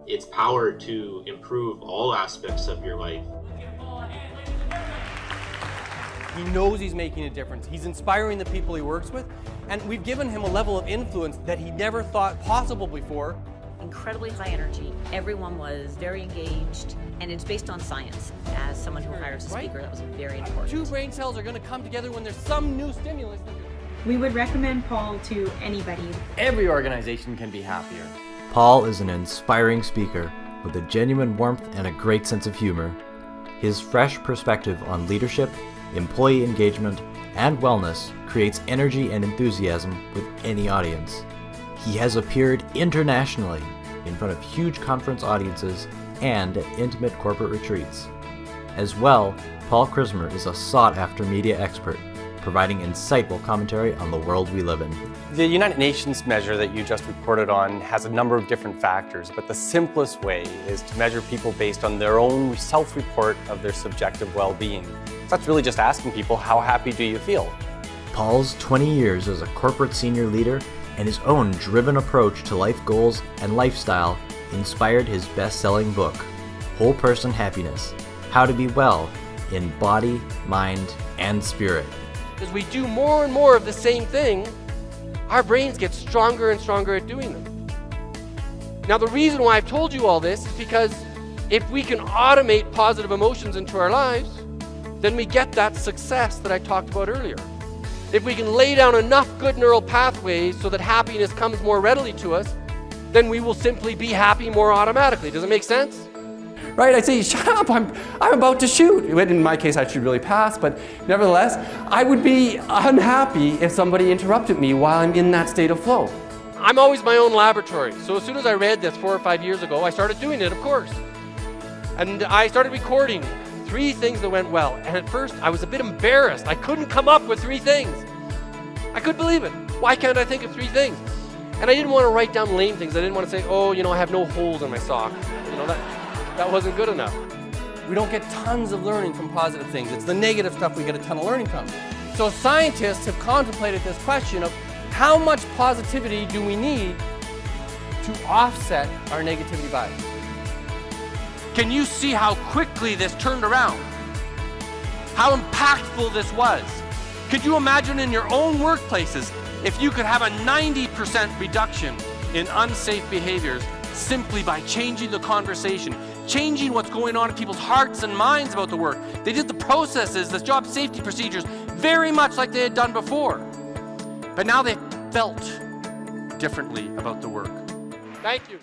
its power to improve all aspects of your life. He knows he's making a difference. He's inspiring the people he works with, and we've given him a level of influence that he never thought possible before. Incredibly high energy. Everyone was very engaged, and it's based on science. As someone who hires a speaker, that was very important. Two brain cells are going to come together when there's some new stimulus. We would recommend Paul to anybody. Every organization can be happier. Paul is an inspiring speaker with a genuine warmth and a great sense of humor. His fresh perspective on leadership, employee engagement, and wellness creates energy and enthusiasm with any audience. He has appeared internationally in front of huge conference audiences and at intimate corporate retreats. As well, Paul Krismer is a sought-after media expert, providing insightful commentary on the world we live in. The United Nations measure that you just reported on has a number of different factors, but the simplest way is to measure people based on their own self-report of their subjective well-being. So that's really just asking people, how happy do you feel? Paul's 20 years as a corporate senior leader and his own driven approach to life goals and lifestyle inspired his best-selling book, Whole Person Happiness: How to Be Well in Body, Mind, and Spirit. As we do more and more of the same thing, our brains get stronger and stronger at doing them. Now, the reason why I've told you all this is because if we can automate positive emotions into our lives, then we get that success that I talked about earlier. If we can lay down enough good neural pathways so that happiness comes more readily to us, then we will simply be happy more automatically. Does it make sense? Right? I say, shut up, I'm about to shoot. In my case, I should really pass, but nevertheless, I would be unhappy if somebody interrupted me while I'm in that state of flow. I'm always my own laboratory. So as soon as I read this 4 or 5 years ago, I started doing it, of course. And I started recording 3 things that went well. And at first, I was a bit embarrassed. I couldn't come up with 3 things. I couldn't believe it. Why can't I think of 3 things? And I didn't want to write down lame things. I didn't want to say, oh, I have no holes in my sock. That wasn't good enough. We don't get tons of learning from positive things. It's the negative stuff we get a ton of learning from. So scientists have contemplated this question of how much positivity do we need to offset our negativity bias? Can you see how quickly this turned around? How impactful this was? Could you imagine in your own workplaces if you could have a 90% reduction in unsafe behaviors simply by changing the conversation, changing what's going on in people's hearts and minds about the work? They did the processes, the job safety procedures, very much like they had done before. But now they felt differently about the work. Thank you.